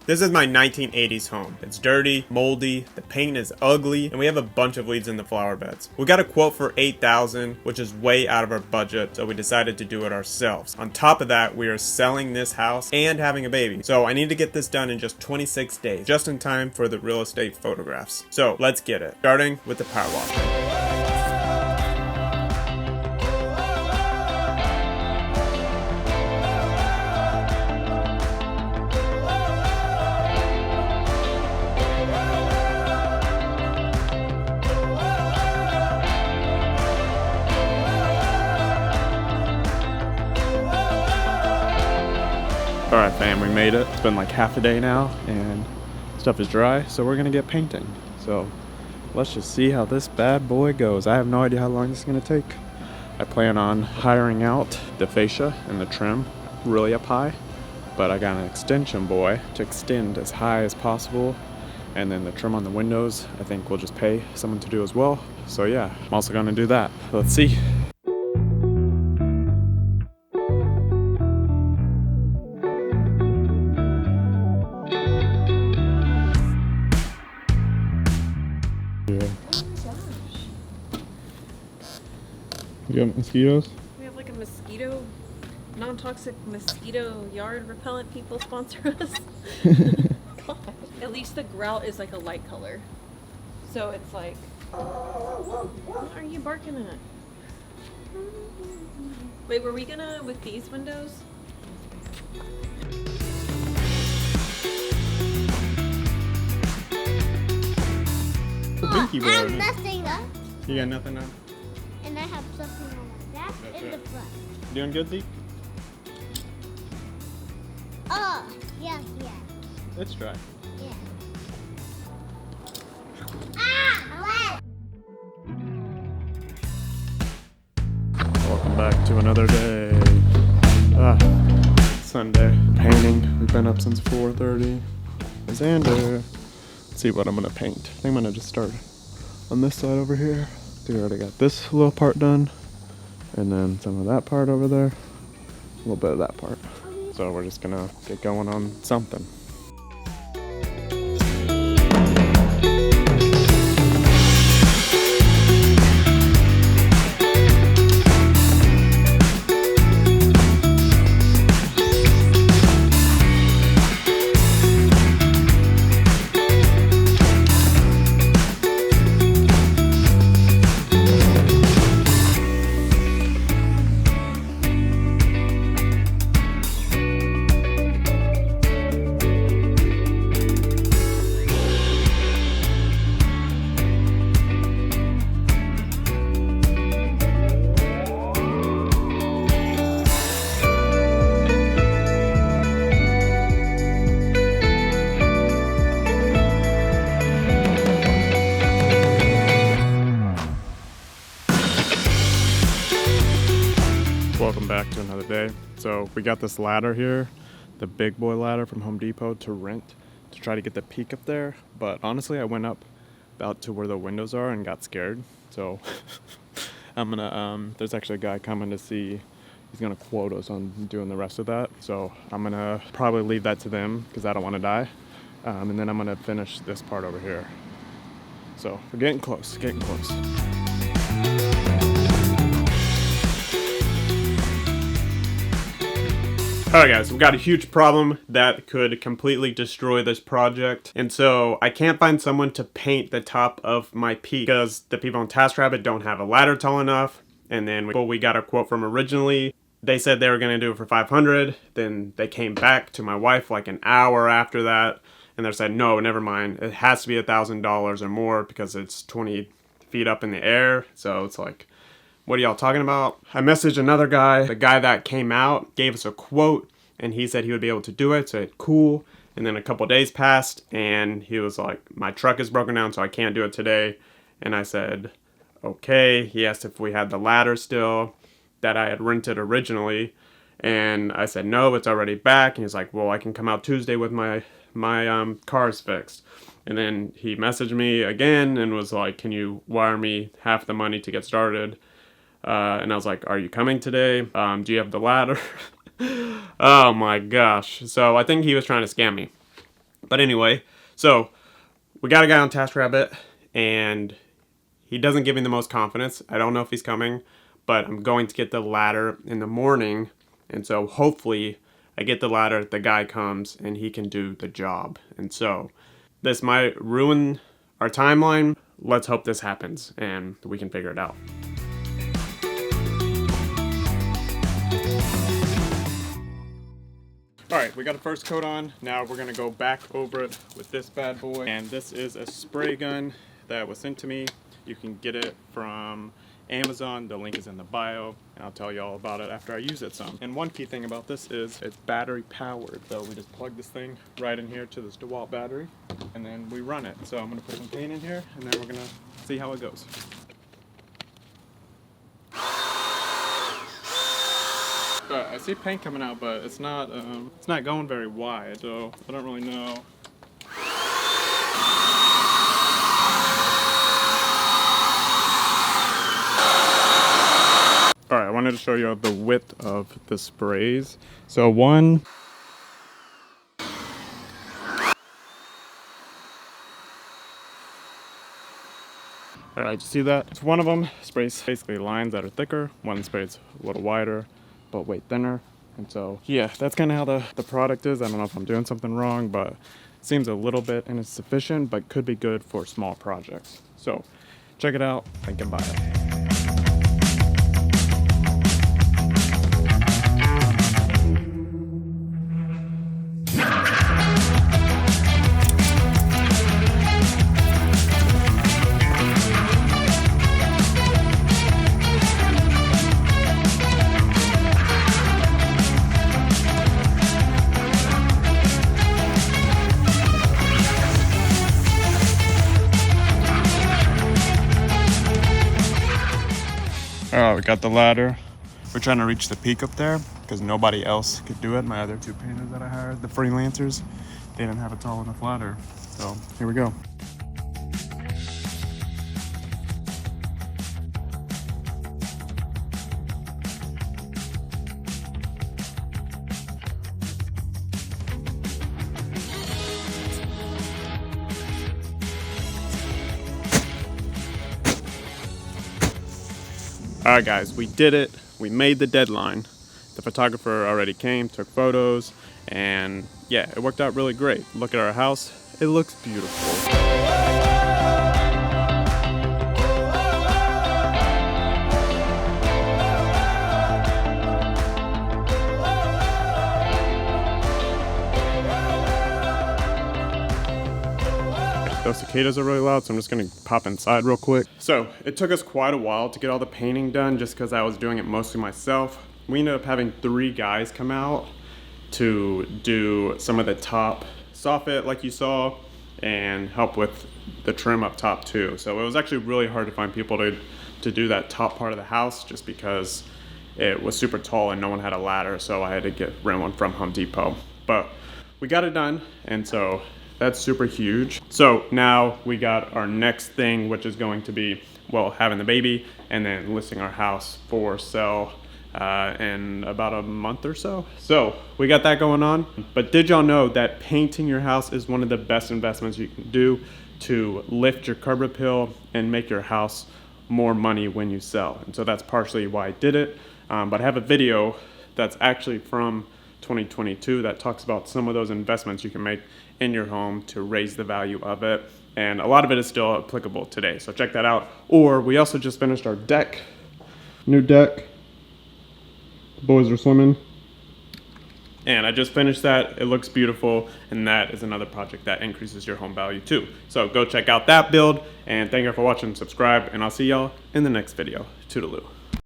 This is my 1980s home. It's dirty, moldy, the paint is ugly, and we have a bunch of weeds in the flower beds. We got a quote for $8,000, which is way out of our budget, so we decided to do it ourselves. On top of that, we are selling this house and having a baby. So I need to get this done in just 26 days, just in time for the real estate photographs. So let's get it. Starting with the power washer. Alright fam, we made it. It's been like half a day now and stuff is dry, so we're gonna get painting. So let's just see how this bad boy goes. I have no idea how long this is gonna take. I plan on hiring out the fascia and the trim really up high, but I got an extension boy to extend as high as possible, and then the trim on the windows I think we'll just pay someone to do as well. So yeah, I'm also gonna do that. Let's see. You got mosquitoes? We have like a mosquito, non-toxic mosquito yard repellent people sponsor us. God. At least the grout is like a light color. So it's like, what are you barking at? Wait, were we gonna, with these windows? I'm messing up. You got nothing on? And I have something on my back and the front. Doing good, Zeke? Oh, yes. Let's try. Yeah. Ah! Welcome back to another day. Sunday. Painting. We've been up since 4:30. Xander. Let's see what I'm gonna paint. I think I'm gonna just start on this side over here. We already got this little part done, and then some of that part over there, a little bit of that part. So we're just gonna get going on something. Welcome back to another day. So we got this ladder here, the big boy ladder from Home Depot to rent to try to get the peak up there. But honestly, I went up about to where the windows are and got scared. So I'm gonna, there's actually a guy coming to see, he's gonna quote us on doing the rest of that. So I'm gonna probably leave that to them because I don't want to die. And then I'm gonna finish this part over here. So we're getting close, getting close. Alright guys, we've got a huge problem that could completely destroy this project. And so I can't find someone to paint the top of my peak because the people on TaskRabbit don't have a ladder tall enough. And then we got a quote from originally. They said they were going to do it for $500. Then they came back to my wife like an hour after that. And they said, no, never mind. It has to be $1,000 or more because it's 20 feet up in the air. So it's like, what are y'all talking about? I messaged another guy. The guy that came out gave us a quote and he said he would be able to do it. So cool. And then a couple days passed and he was like, my truck is broken down so I can't do it today. And I said, okay. He asked if we had the ladder still that I had rented originally. And I said, no, it's already back. And he's like, well, I can come out Tuesday with my car's fixed. And then he messaged me again and was like, can you wire me half the money to get started? And I was like, are you coming today? Do you have the ladder? Oh my gosh. So I think he was trying to scam me. But anyway, so we got a guy on TaskRabbit, and he doesn't give me the most confidence. I don't know if he's coming, but I'm going to get the ladder in the morning, and so hopefully I get the ladder, the guy comes, and he can do the job. And so this might ruin our timeline. Let's hope this happens and we can figure it out. Alright, we got a first coat on. Now we're gonna go back over it with this bad boy. And this is a spray gun that was sent to me. You can get it from Amazon. The link is in the bio, and I'll tell you all about it after I use it some. And one key thing about this is it's battery powered. So we just plug this thing right in here to this DeWalt battery, and then we run it. So I'm gonna put some paint in here, and then we're gonna see how it goes. I see paint coming out, but it's not going very wide, so I don't really know. All right, I wanted to show you the width of the sprays. So one. All right, you see that? It's one of them sprays basically lines that are thicker. One sprays a little wider, but way thinner. And so, yeah, that's kind of how the product is. I don't know if I'm doing something wrong, but it seems a little bit insufficient, but could be good for small projects. So check it out, think about it. Alright, we got the ladder. We're trying to reach the peak up there because nobody else could do it. My other two painters that I hired, the freelancers, they didn't have a tall enough ladder. So here we go. Alright guys, we did it. We made the deadline. The photographer already came, took photos, and yeah, it worked out really great. Look at our house. It looks beautiful. Those cicadas are really loud, so I'm just gonna pop inside real quick. So it took us quite a while to get all the painting done just because I was doing it mostly myself. We ended up having 3 guys come out to do some of the top soffit like you saw and help with the trim up top too. So it was actually really hard to find people to do that top part of the house just because it was super tall and no one had a ladder, so I had to rent one from Home Depot. But we got it done, and so that's super huge. So now we got our next thing, which is going to be, well, having the baby and then listing our house for sale in about a month or so. So we got that going on. But did y'all know that painting your house is one of the best investments you can do to lift your curb appeal and make your house more money when you sell? And so that's partially why I did it. But I have a video that's actually from 2022 that talks about some of those investments you can make in your home to raise the value of it, and a lot of it is still applicable today, so check that out. Or we also just finished our deck, new deck. The boys are swimming, and I just finished that. It looks beautiful, and that is another project that increases your home value too. So go check out that build, and thank you for watching, subscribe, and I'll see y'all in the next video. Toodaloo.